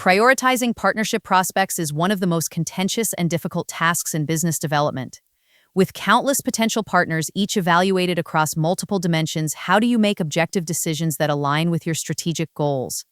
Prioritizing partnership prospects is one of the most contentious and difficult tasks in business development. With countless potential partners, each evaluated across multiple dimensions, how do you make objective decisions that align with your strategic goals?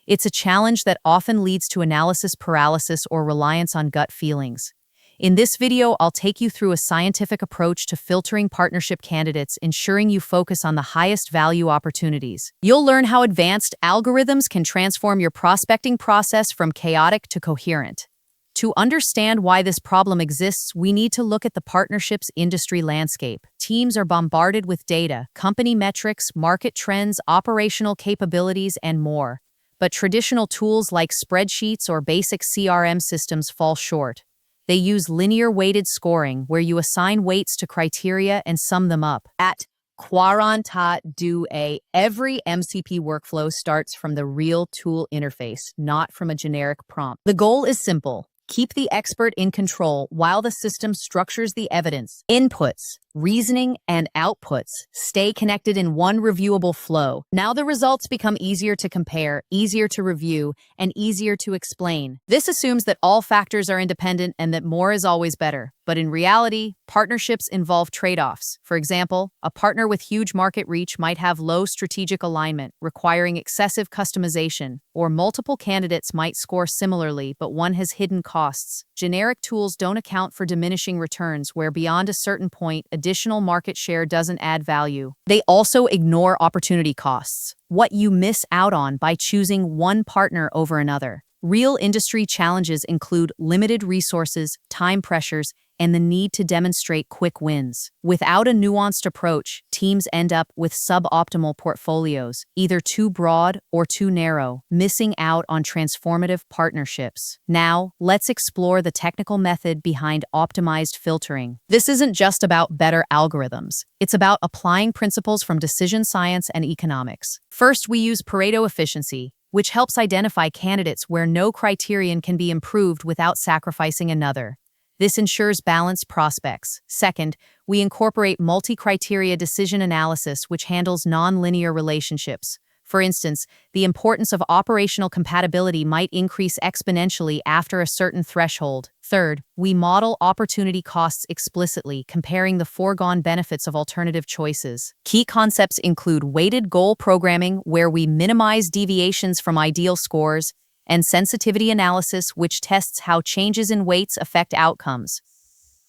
It's a challenge that often leads to analysis paralysis or reliance on gut feelings. In this video, I'll take you through a scientific approach to filtering partnership candidates, ensuring you focus on the highest value opportunities. You'll learn how advanced algorithms can transform your prospecting process from chaotic to coherent. To understand why this problem exists, we need to look at the partnerships industry landscape. Teams are bombarded with data, company metrics, market trends, operational capabilities, and more. But traditional tools like spreadsheets or basic CRM systems fall short. They use linear weighted scoring, where you assign weights to criteria and sum them up. At quarantadue.ai, every MCP workflow starts from the real tool interface, not from a generic prompt. The goal is simple. Keep the expert in control while the system structures the evidence. Inputs, reasoning, and outputs stay connected in one reviewable flow. Now the results become easier to compare, easier to review, and easier to explain. This assumes that all factors are independent and that more is always better. But in reality, partnerships involve trade-offs. For example, a partner with huge market reach might have low strategic alignment, requiring excessive customization, or multiple candidates might score similarly, but one has hidden costs. Generic tools don't account for diminishing returns, where beyond a certain point, additional market share doesn't add value. They also ignore opportunity costs, what you miss out on by choosing one partner over another. Real industry challenges include limited resources, time pressures, and the need to demonstrate quick wins. Without a nuanced approach, teams end up with suboptimal portfolios, either too broad or too narrow, missing out on transformative partnerships. Now, let's explore the technical method behind optimized filtering. This isn't just about better algorithms. It's about applying principles from decision science and economics. First, we use Pareto efficiency, which helps identify candidates where no criterion can be improved without sacrificing another. This ensures balanced prospects. Second, we incorporate multi-criteria decision analysis, which handles non-linear relationships. For instance, the importance of operational compatibility might increase exponentially after a certain threshold. Third, we model opportunity costs explicitly, comparing the foregone benefits of alternative choices. Key concepts include weighted goal programming, where we minimize deviations from ideal scores, and sensitivity analysis, which tests how changes in weights affect outcomes.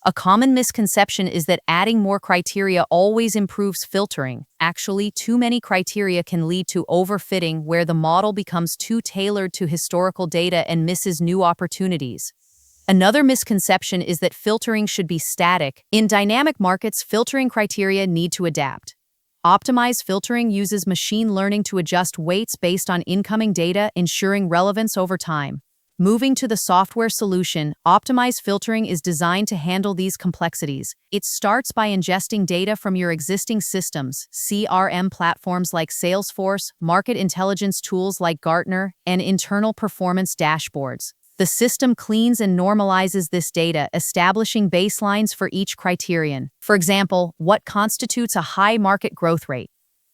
A common misconception is that adding more criteria always improves filtering. Actually, too many criteria can lead to overfitting, where the model becomes too tailored to historical data and misses new opportunities. Another misconception is that filtering should be static. In dynamic markets, filtering criteria need to adapt. OptimizeFiltering uses machine learning to adjust weights based on incoming data, ensuring relevance over time. Moving to the software solution, OptimizeFiltering is designed to handle these complexities. It starts by ingesting data from your existing systems, CRM platforms like Salesforce, market intelligence tools like Gartner, and internal performance dashboards. The system cleans and normalizes this data, establishing baselines for each criterion. For example, what constitutes a high market growth rate?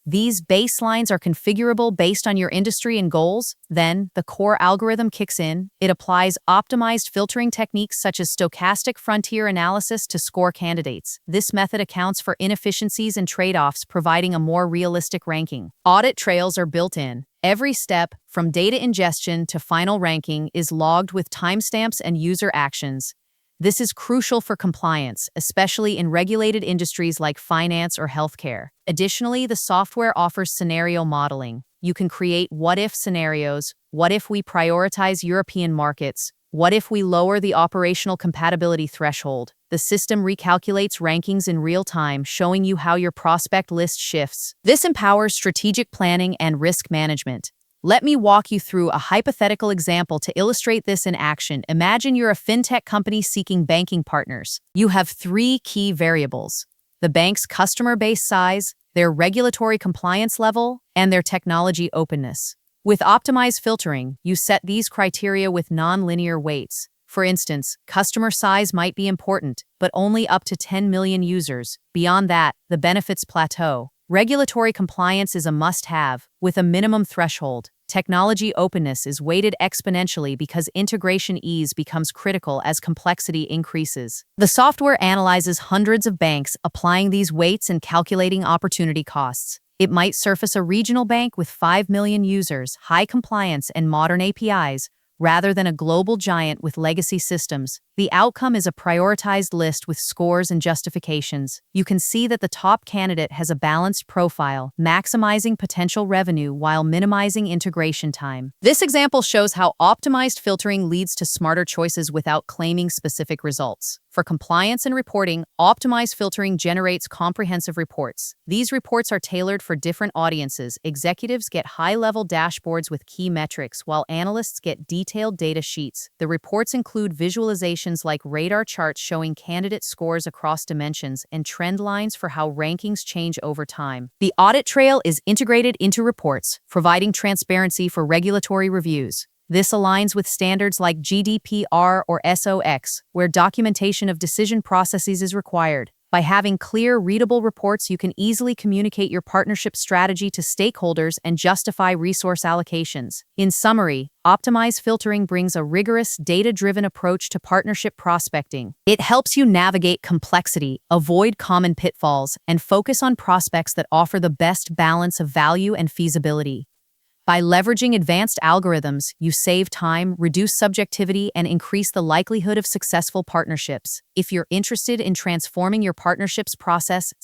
These baselines are configurable based on your industry and goals. Then, the core algorithm kicks in. It applies optimized filtering techniques such as stochastic frontier analysis to score candidates. This method accounts for inefficiencies and trade-offs, providing a more realistic ranking. Audit trails are built in. Every step, from data ingestion to final ranking, is logged with timestamps and user actions. This is crucial for compliance, especially in regulated industries like finance or healthcare. Additionally, the software offers scenario modeling. You can create what-if scenarios. What if we prioritize European markets? What if we lower the operational compatibility threshold? The system recalculates rankings in real time, showing you how your prospect list shifts. This empowers strategic planning and risk management. Let me walk you through a hypothetical example to illustrate this in action. Imagine you're a fintech company seeking banking partners. You have three key variables: the bank's customer base size, their regulatory compliance level, and their technology openness. With OptimizeFiltering, you set these criteria with non-linear weights. For instance, customer size might be important, but only up to 10 million users. Beyond that, the benefits plateau. Regulatory compliance is a must-have, with a minimum threshold, Technology openness is weighted exponentially because integration ease becomes critical as complexity increases. The software analyzes hundreds of banks, applying these weights and calculating opportunity costs. It might surface a regional bank with 5 million users, high compliance, and modern APIs, rather than a global giant with legacy systems. The outcome is a prioritized list with scores and justifications. You can see that the top candidate has a balanced profile, maximizing potential revenue while minimizing integration time. This example shows how optimized filtering leads to smarter choices without claiming specific results. For compliance and reporting, optimized filtering generates comprehensive reports. These reports are tailored for different audiences. Executives get high-level dashboards with key metrics, while analysts get detailed data sheets. The reports include visualizations like radar charts showing candidate scores across dimensions and trend lines for how rankings change over time. The audit trail is integrated into reports, providing transparency for regulatory reviews. This aligns with standards like GDPR or SOX, where documentation of decision processes is required. By having clear, readable reports, you can easily communicate your partnership strategy to stakeholders and justify resource allocations. In summary, OptimizeFiltering brings a rigorous, data-driven approach to partnership prospecting. It helps you navigate complexity, avoid common pitfalls, and focus on prospects that offer the best balance of value and feasibility. By leveraging advanced algorithms, you save time, reduce subjectivity, and increase the likelihood of successful partnerships. If you're interested in transforming your partnerships process,